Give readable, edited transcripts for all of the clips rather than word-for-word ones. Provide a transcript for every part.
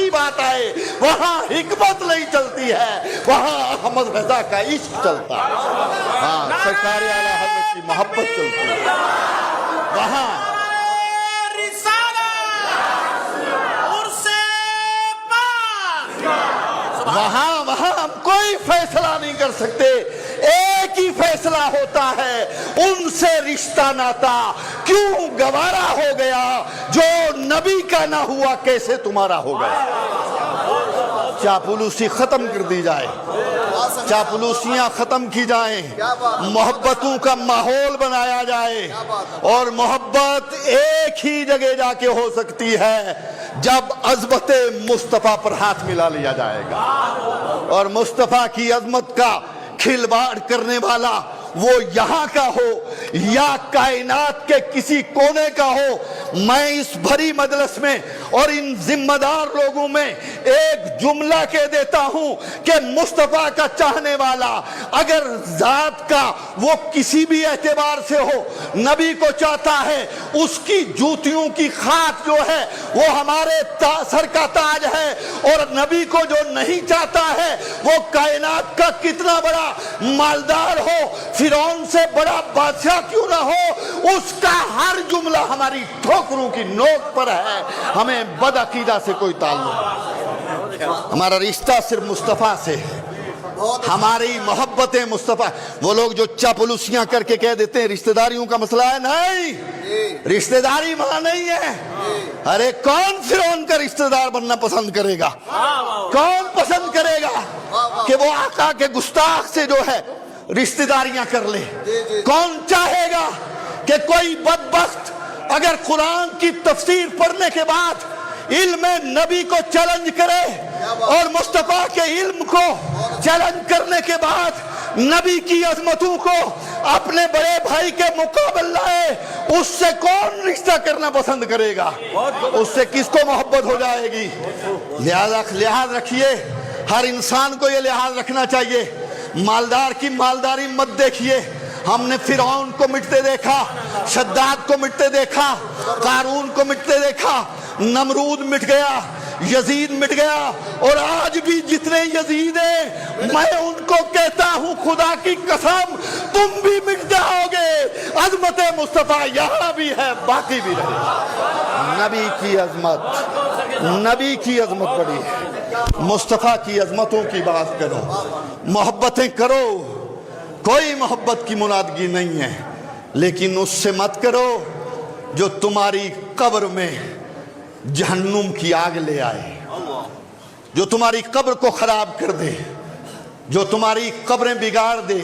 की बात आए वहां हिकमत नहीं चलती है, वहां अहमद रजा का इश्क चलता है। हाँ, सरकार आला हज़रत की मोहब्बत चलती है वहां। वहां हम कोई फैसला नहीं कर सकते, एक ही फैसला होता है, उनसे रिश्ता नाता क्यों गवारा हो गया, जो नबी का ना हुआ कैसे तुम्हारा हो गया। चापलूसी खत्म कर दी जाए, चापलूसियां खत्म की जाएं, मोहब्बतों का माहौल बनाया जाए, और मोहब्बत एक ही जगह जाके हो सकती है जब अज़मत मुस्तफ़ा पर हाथ मिला लिया जाएगा। और मुस्तफ़ा की अज़मत का खिलवाड़ करने वाला वो यहाँ का हो या कायनात के किसी कोने का हो, मैं इस भरी मजलिस में और इन जिम्मेदार लोगों में एक जुमला कह देता हूं कि मुस्तफ़ा का चाहने वाला अगर जात का वो किसी भी एतबार से हो नबी को चाहता है, उसकी जूतियों की खाक जो है वो हमारे सर का ताज है, और नबी को जो नहीं चाहता है वो कायनात का कितना बड़ा मालदार हो, फिरौन से बड़ा बादशाह क्यों ना हो, उसका हर जुमला हमारी ठोकरों की नोक पर है। हमें बदअकीदा से कोई ताल्लुक, हमारा रिश्ता सिर्फ मुस्तफ़ा से, हमारी मोहब्बतें मुस्तफ़ा। वो लोग जो चापलूसियां करके कह देते हैं रिश्तेदारियों का मसला है, नहीं, रिश्तेदारी वहां नहीं है। अरे कौन फिरौन का रिश्तेदार बनना पसंद करेगा, कौन पसंद करेगा कि वो आका के गुस्ताख से जो है रिश्तेदारियां कर ले। कौन चाहेगा कि कोई बदबख्त अगर कुरान की तफसीर पढ़ने के बाद इल्म नबी को चैलेंज करे और मुस्तफ़ा के इल्म को चैलेंज करने के बाद नबी की अजमतों को अपने बड़े भाई के मुकाबले लाए, उससे कौन रिश्ता करना पसंद करेगा, उससे किसको मोहब्बत हो जाएगी। लिहाज रखिए, हर इंसान को यह लिहाज रखना चाहिए। मालदार की मालदारी मत देखिए। हमने फिरौन को मिटते देखा, शद्दाद को मिटते देखा, कारून को मिटते देखा, नमरूद मिट गया, यजीद मिट गया, और आज भी जितने यजीद हैं मैं उनको कहता हूं खुदा की कसम तुम भी मिट जाओगे। अजमत मुस्तफ़ा यहाँ भी है, बाकी भी रहे। नबी की अजमत, नबी की अजमत बड़ी है। मुस्तफ़ा की अजमतों की बात करो, मोहब्बतें करो, कोई मोहब्बत की मुनादगी नहीं है, लेकिन उससे मत करो जो तुम्हारी कब्र में जहन्नुम की आग ले आए, जो तुम्हारी कब्र को खराब कर दे, जो तुम्हारी कब्रें बिगाड़ दे।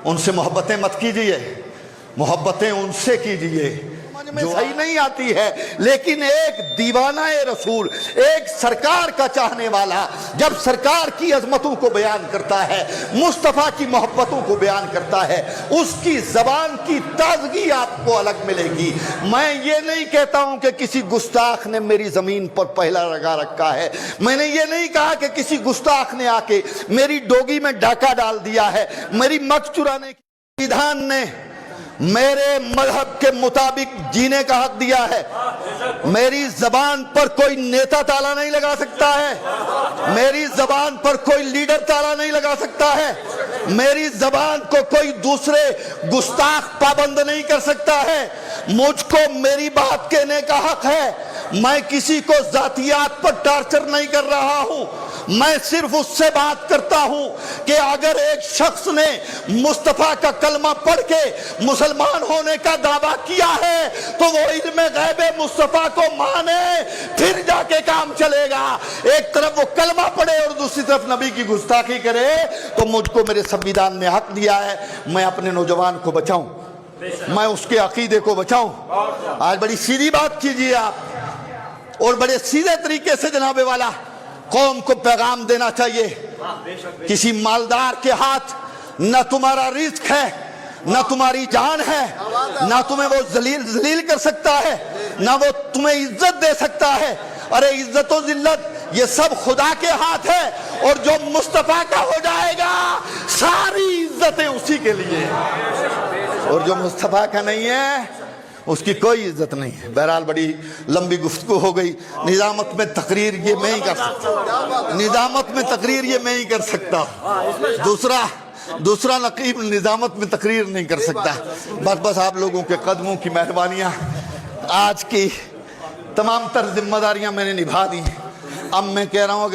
उनसे मोहब्बतें मत कीजिए, मोहब्बतें उनसे कीजिए जो सही नहीं आती है। लेकिन एक दीवाना रसूल, एक सरकार का चाहने वाला जब सरकार की अजमतों को बयान करता है, मुस्तफ़ा की मोहब्बतों को बयान करता है, उसकी जबान की ताजगी आपको अलग मिलेगी। मैं ये नहीं कहता हूं कि किसी गुस्ताख ने मेरी जमीन पर पहला लगा रखा है, मैंने ये नहीं कहा कि किसी गुस्ताख ने आके मेरी डोगी में डाका डाल दिया है, मेरी मत चुराने की विधान ने मेरे मजहब के मुताबिक जीने का हक दिया है। मेरी जबान पर कोई नेता ताला नहीं लगा सकता है, मेरी जबान पर कोई लीडर ताला नहीं लगा सकता है, मेरी जबान को कोई दूसरे गुस्ताख पाबंद नहीं कर सकता है। मुझको मेरी बात कहने का हक है। मैं किसी को जातियात पर टार्चर नहीं कर रहा हूं, मैं सिर्फ उससे बात करता हूं कि अगर एक शख्स ने मुस्तफ़ा का कलमा पढ़ के मुसलमान होने का दावा किया है तो वो इल्म गैबे मुस्तफ़ा को माने, फिर जाके काम चलेगा। एक तरफ वो कलमा पढ़े और दूसरी तरफ नबी की गुस्ताखी करे, तो मुझको मेरे संविधान ने हक दिया है मैं अपने नौजवान को बचाऊं, मैं उसके अकीदे को बचाऊं। आज बड़ी सीधी बात कीजिए आप, और बड़े सीधे तरीके से जनाबे वाला कौम को पैगाम देना चाहिए। किसी मालदार के हाथ न तुम्हारा रिस्क है, न तुम्हारी जान है, न तुम्हें वो जलील कर सकता है, न वो तुम्हें इज्जत दे सकता है। अरे इज्जत और जिल्लत ये सब खुदा के हाथ है, और जो मुस्तफ़ा का हो जाएगा सारी इज्जतें उसी के लिए, और जो मुस्तफ़ा का नहीं है اس کی کوئی عزت نہیں ہے۔ بہرحال بڑی لمبی گفتگو ہو گئی، نظامت میں تقریر یہ میں ہی کر سکتا، نظامت میں تقریر یہ میں ہی کر سکتا، دوسرا نقیب نظامت میں تقریر نہیں کر سکتا۔ بس آپ لوگوں کے قدموں کی مہربانیاں، آج کی تمام تر ذمہ داریاں میں نے نبھا دی۔ اب میں کہہ رہا ہوں اگر